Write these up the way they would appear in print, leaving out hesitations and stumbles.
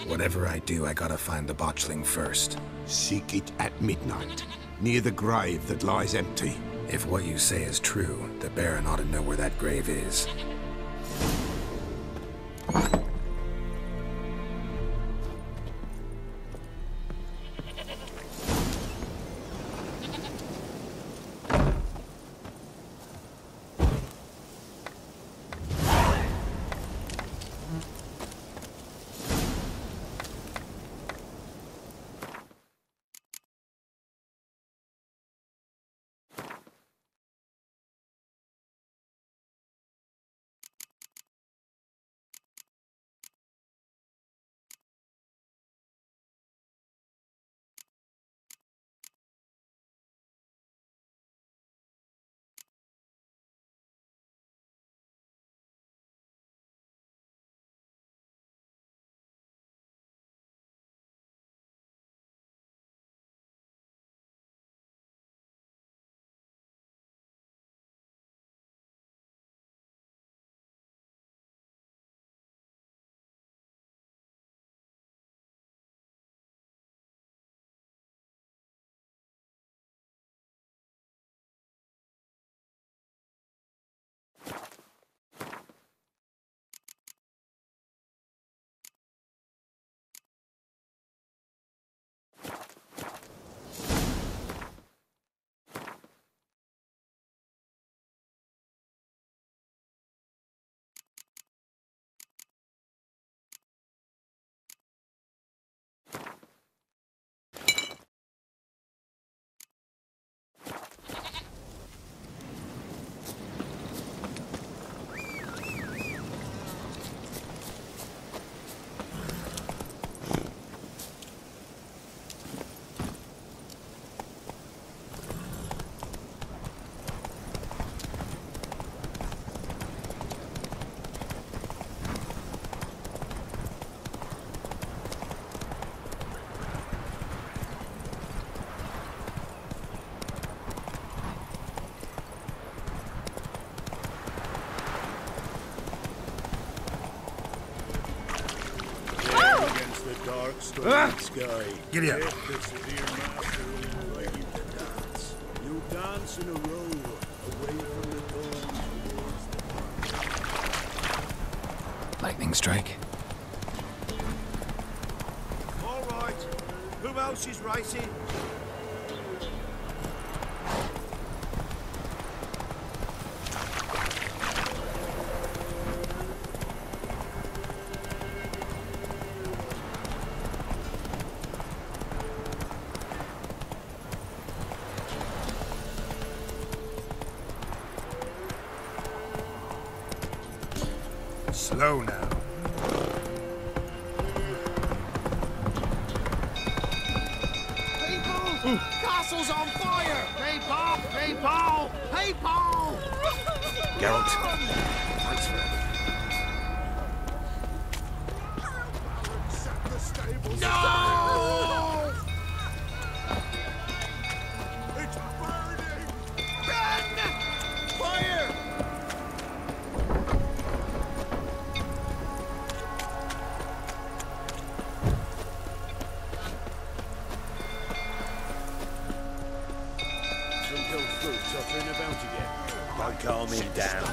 Whatever I do, I gotta find the botchling first. Seek it at midnight, near the grave that lies empty. If what you say is true, the Baron ought to know where that grave is. Sky. Giddy up. You dance in a row, away from the dawn. Lightning strike. All right. Who else is racing? Slow now. People! Castle's on fire! Hey, Paul! Hey, Paul! Hey, Paul! Geralt. Thanks for everything. No! It's burning! Ben! Fire! Suffering about again. Don't calm him down.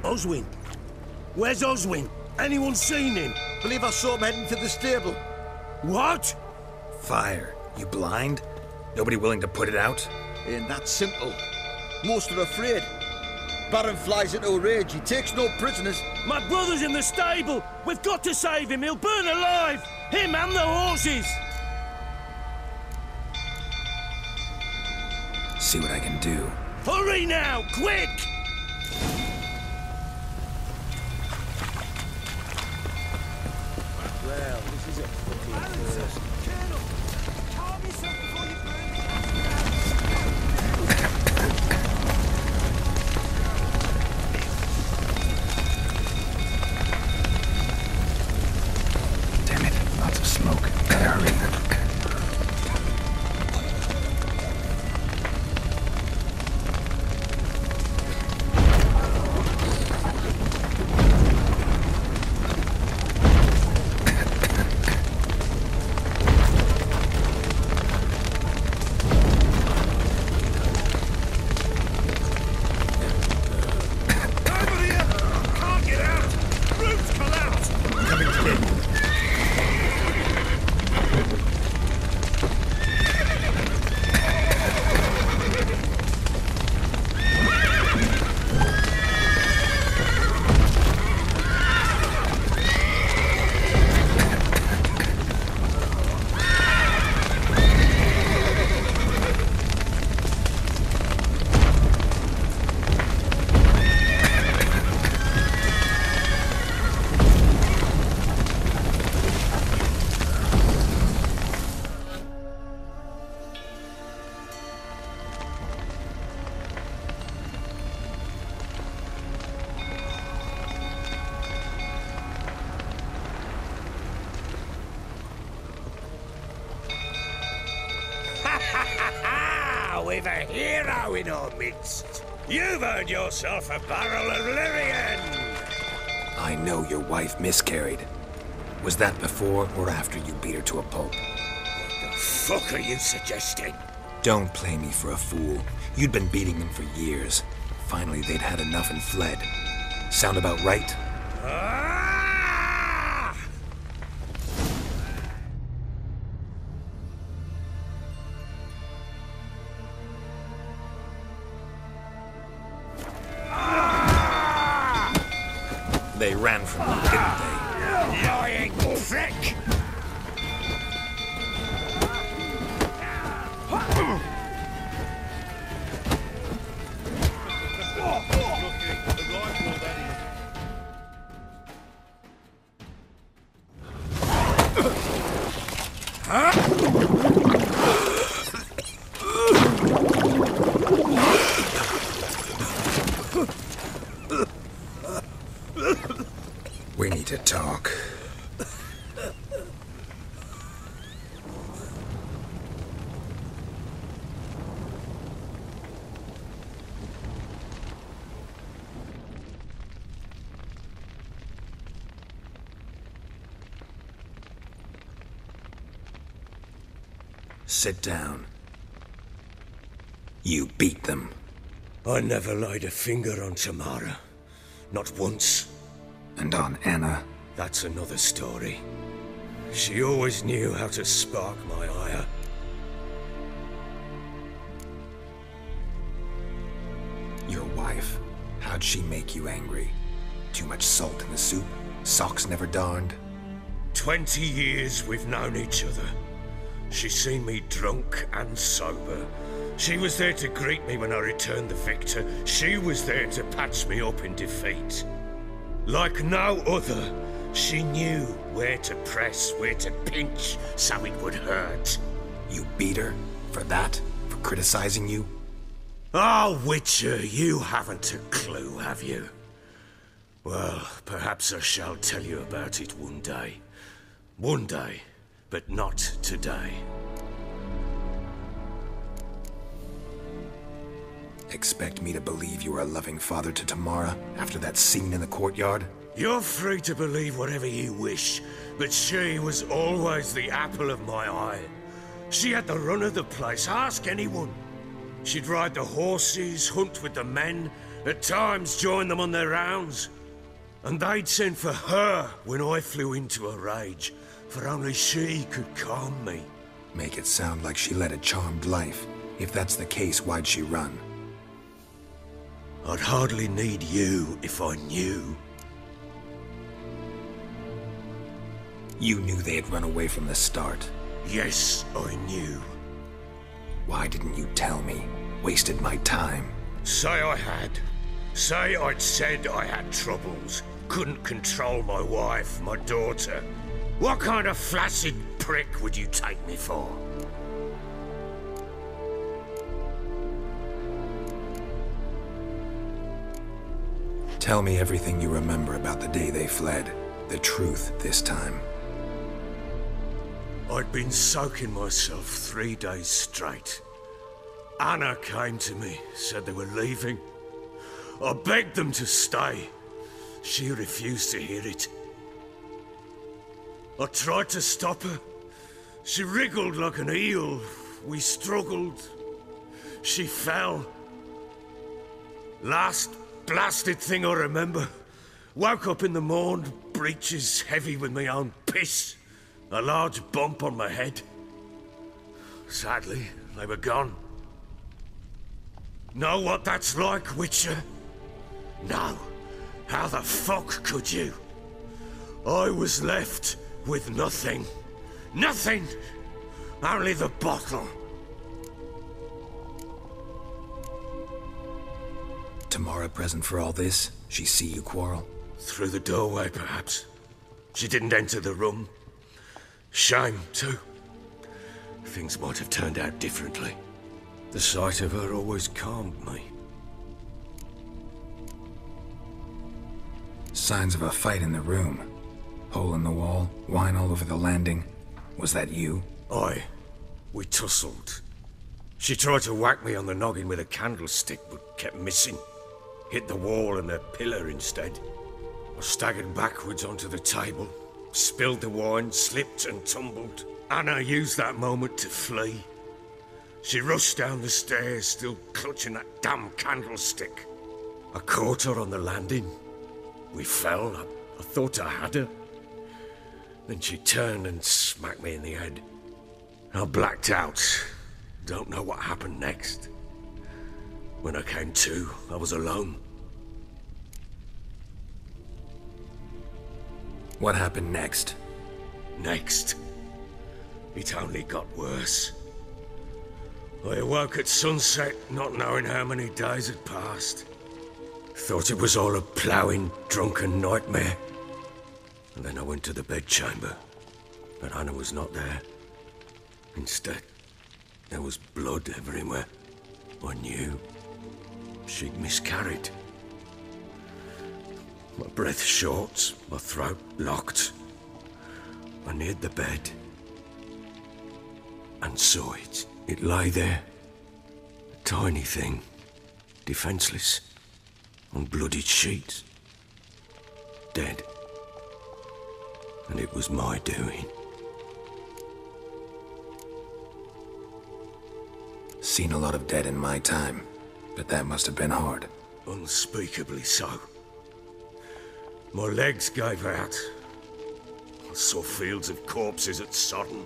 Oswin? Where's Oswin? Anyone seen him? Believe I saw him heading to the stable. What? Fire. You blind? Nobody willing to put it out? Ain't that simple. Most are afraid. Baron flies into a rage. He takes no prisoners. My brother's in the stable! We've got to save him! He'll burn alive! Him and the horses! See what I can do. Hurry now! Quick! Well, this is a fucking first. Damn it. Lots of smoke. Hurry. now we've a hero in our midst. You've earned yourself a barrel of Lyrian! I know your wife miscarried. Was that before or after you beat her to a pulp? What the fuck are you suggesting? Don't play me for a fool. You'd been beating them for years. Finally, they'd had enough and fled. Sound about right? Ah! They ran from me, didn't they? Lying prick! We need to talk. Sit down. You beat them. I never laid a finger on Tamara. Not once. And on Anna. That's another story. She always knew how to spark my ire. Your wife. How'd she make you angry? Too much salt in the soup? Socks never darned? 20 years we've known each other. She's seen me drunk and sober. She was there to greet me when I returned the victor. She was there to patch me up in defeat. Like no other, she knew where to press, where to pinch, so it would hurt. You beat her? For that? For criticizing you? Oh, Witcher, you haven't a clue, have you? Well, perhaps I shall tell you about it one day. One day, but not today. Expect me to believe you were a loving father to Tamara after that scene in the courtyard? You're free to believe whatever you wish, but she was always the apple of my eye. She had the run of the place, ask anyone. She'd ride the horses, hunt with the men, at times join them on their rounds. And they'd send for her when I flew into a rage, for only she could calm me. Make it sound like she led a charmed life. If that's the case, why'd she run? I'd hardly need you if I knew. You knew they had run away from the start. Yes, I knew. Why didn't you tell me? Wasted my time. Say I had. Say I'd said I had troubles. Couldn't control my wife, my daughter. What kind of flaccid prick would you take me for? Tell me everything you remember about the day they fled. The truth this time. I'd been soaking myself 3 days straight. Anna came to me, said they were leaving. I begged them to stay. She refused to hear it. I tried to stop her. She wriggled like an eel. We struggled. She fell. Last blasted thing I remember. Woke up in the morn, breeches heavy with my own piss. A large bump on my head. Sadly, they were gone. Know what that's like, Witcher? No. How the fuck could you? I was left with nothing. Nothing! Only the bottle. Tamara present for all this? She see you quarrel? Through the doorway, perhaps. She didn't enter the room. Shame, too. Things might have turned out differently. The sight of her always calmed me. Signs of a fight in the room. Hole in the wall, wine all over the landing. Was that you? Aye. We tussled. She tried to whack me on the noggin with a candlestick, but kept missing. Hit the wall and a pillar instead. I staggered backwards onto the table, spilled the wine, slipped and tumbled. Anna used that moment to flee. She rushed down the stairs, still clutching that damn candlestick. I caught her on the landing. We fell. I thought I had her. Then she turned and smacked me in the head. I blacked out. Don't know what happened next. When I came to, I was alone. What happened next? Next? It only got worse. I awoke at sunset, not knowing how many days had passed. Thought it was all a ploughing, drunken nightmare. And then I went to the bedchamber, but Anna was not there. Instead, there was blood everywhere. I knew she'd miscarried. My breath short, my throat locked. I neared the bed and saw it. It lay there, a tiny thing, defenseless, on bloodied sheets, dead. And it was my doing. Seen a lot of dead in my time, but that must have been hard. Unspeakably so. My legs gave out. I saw fields of corpses at Sodden.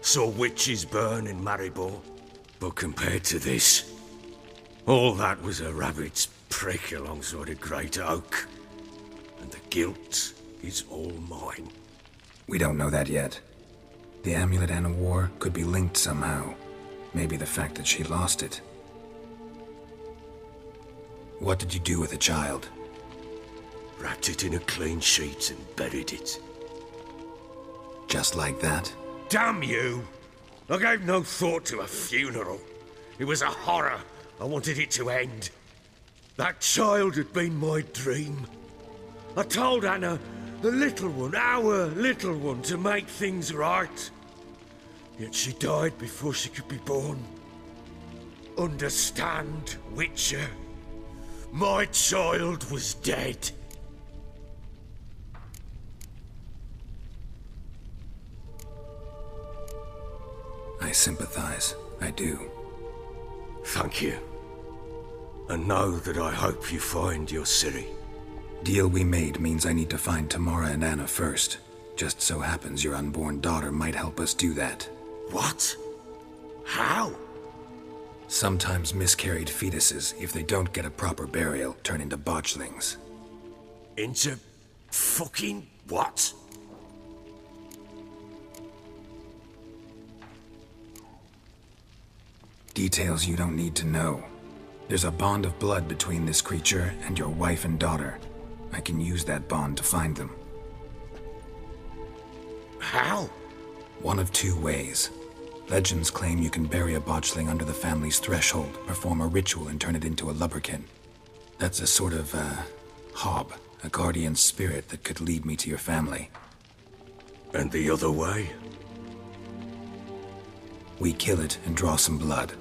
Saw witches burn in Maribor. But compared to this, all that was a rabbit's prick alongside a great oak. And the guilt is all mine. We don't know that yet. The amulet Anna wore could be linked somehow. Maybe the fact that she lost it. What did you do with the child? Wrapped it in a clean sheet and buried it. Just like that? Damn you! I gave no thought to a funeral. It was a horror. I wanted it to end. That child had been my dream. I told Anna, the little one, our little one, to make things right. Yet she died before she could be born. Understand, Witcher? My child was dead. I sympathize. I do. Thank you. And know that I hope you find your Ciri. Deal we made means I need to find Tamara and Anna first. Just so happens your unborn daughter might help us do that. What? How? Sometimes miscarried fetuses, if they don't get a proper burial, turn into botchlings. Into fucking what? Details you don't need to know. There's a bond of blood between this creature and your wife and daughter. I can use that bond to find them. How? One of two ways. Legends claim you can bury a botchling under the family's threshold, perform a ritual and turn it into a lubberkin. That's a sort of, hob, a guardian spirit that could lead me to your family. And the other way? We kill it and draw some blood.